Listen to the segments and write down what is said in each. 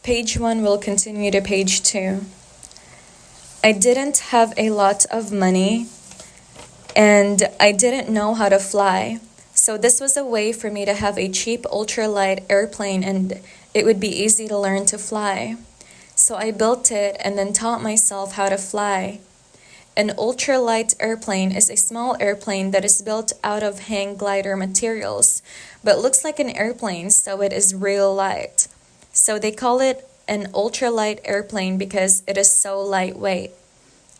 Page 1 will continue to page 2. I didn't have a lot of money and I didn't know how to fly. So this was a way for me to have a cheap ultralight airplane and it would be easy to learn to fly. So I built it and then taught myself how to fly. An ultralight airplane is a small airplane that is built out of hang glider materials, but looks like an airplane, so it is real light. So they call it an ultralight airplane because it is so lightweight.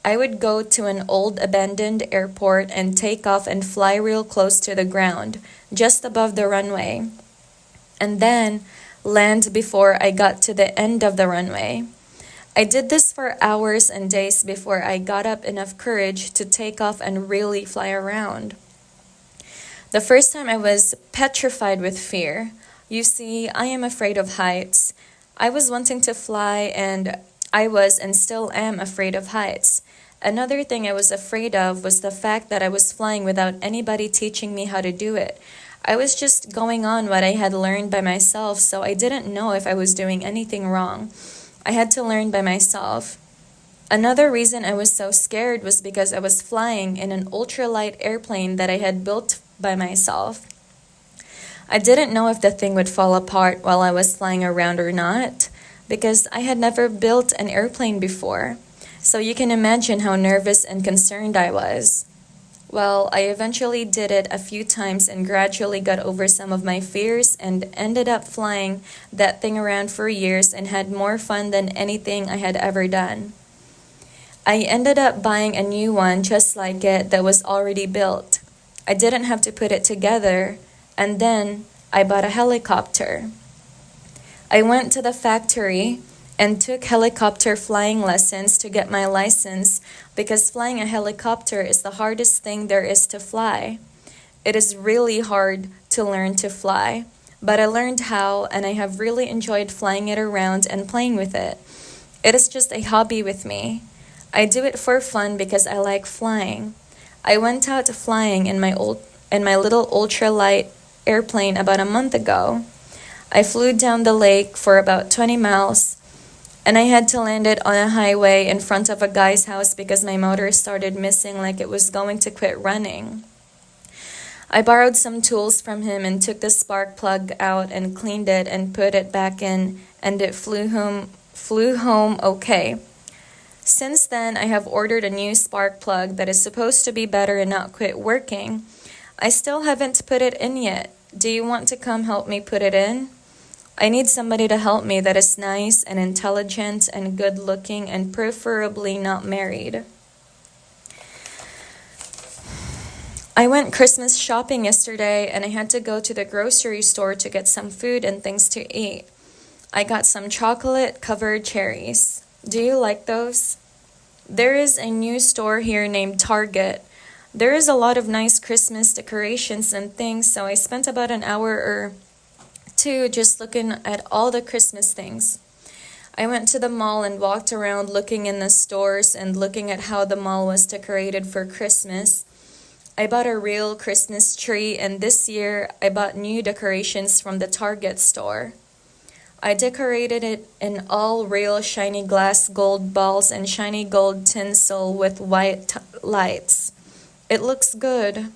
I would go to an old abandoned airport and take off and fly real close to the ground, just above the runway, and then land before I got to the end of the runway. I did this for hours and days before I got up enough courage to take off and really fly around. The first time I was petrified with fear. You see, I am afraid of heights. I was wanting to fly and I was and still am afraid of heights. Another thing I was afraid of was the fact that I was flying without anybody teaching me how to do it. I was just going on what I had learned by myself, so I didn't know if I was doing anything wrong. I had to learn by myself. Another reason I was so scared was because I was flying in an ultralight airplane that I had built by myself. I didn't know if the thing would fall apart while I was flying around or not, because I had never built an airplane before. So you can imagine how nervous and concerned I was. Well, I eventually did it a few times and gradually got over some of my fears and ended up flying that thing around for years and had more fun than anything I had ever done. I ended up buying a new one just like it that was already built. I didn't have to put it together, and then I bought a helicopter. I went to the factory and took helicopter flying lessons to get my license because flying a helicopter is the hardest thing there is to fly. It is really hard to learn to fly, but I learned how and I have really enjoyed flying it around and playing with it. It is just a hobby with me. I do it for fun because I like flying. I went out flying in my little ultralight airplane about a month ago. I flew down the lake for about 20 miles. And I had to land it on a highway in front of a guy's house because my motor started missing like it was going to quit running. I borrowed some tools from him and took the spark plug out and cleaned it and put it back in, and it flew home okay. Since then, I have ordered a new spark plug that is supposed to be better and not quit working. I still haven't put it in yet. Do you want to come help me put it in? I need somebody to help me that is nice and intelligent and good looking and preferably not married. I went Christmas shopping yesterday and I had to go to the grocery store to get some food and things to eat. I got some chocolate covered cherries. Do you like those? There is a new store here named Target. There is a lot of nice Christmas decorations and things, so I spent about an hour or two just looking at all the Christmas things. I went to the mall and walked around looking in the stores and looking at how the mall was decorated for Christmas. I bought a real Christmas tree, and this year I bought new decorations from the Target store. I decorated it in all real shiny glass gold balls and shiny gold tinsel with white lights. It looks good.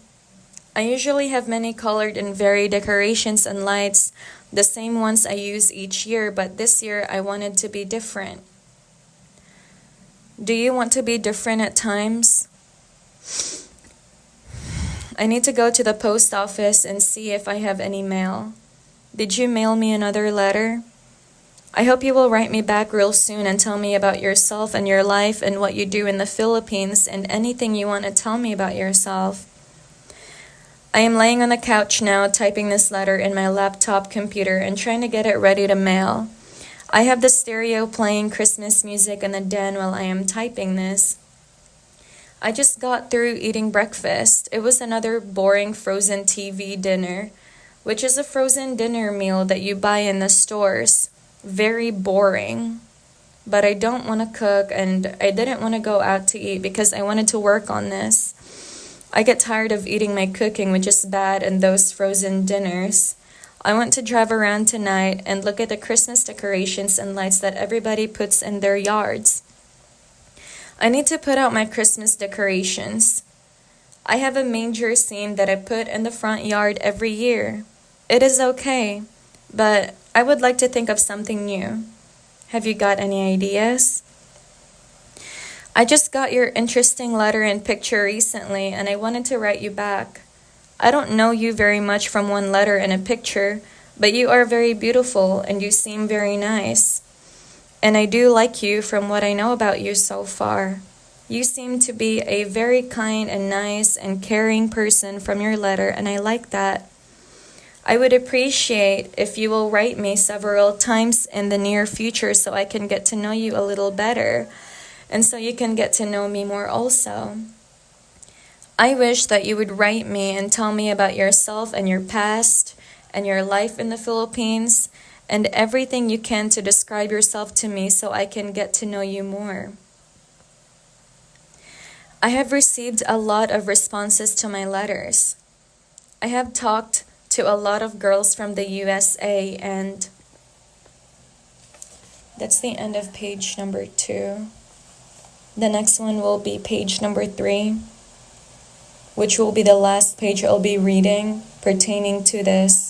I usually have many colored and varied decorations and lights, the same ones I use each year, but this year I wanted to be different. Do you want to be different at times? I need to go to the post office and see if I have any mail. Did you mail me another letter? I hope you will write me back real soon and tell me about yourself and your life and what you do in the Philippines and anything you want to tell me about yourself. I am laying on the couch now typing this letter in my laptop computer and trying to get it ready to mail. I have the stereo playing Christmas music in the den while I am typing this. I just got through eating breakfast. It was another boring frozen TV dinner, which is a frozen dinner meal that you buy in the stores. Very boring. But I don't want to cook and I didn't want to go out to eat because I wanted to work on this. I get tired of eating my cooking, which is bad, and those frozen dinners. I want to drive around tonight and look at the Christmas decorations and lights that everybody puts in their yards. I need to put out my Christmas decorations. I have a manger scene that I put in the front yard every year. It is okay, but I would like to think of something new. Have you got any ideas? I just got your interesting letter and picture recently, and I wanted to write you back. I don't know you very much from one letter and a picture, but you are very beautiful and you seem very nice. And I do like you from what I know about you so far. You seem to be a very kind and nice and caring person from your letter, and I like that. I would appreciate if you will write me several times in the near future so I can get to know you a little better, and so you can get to know me more also. I wish that you would write me and tell me about yourself and your past and your life in the Philippines and everything you can to describe yourself to me so I can get to know you more. I have received a lot of responses to my letters. I have talked to a lot of girls from the USA, and that's the end of page number 2. The next one will be page number 3, which will be the last page I'll be reading pertaining to this.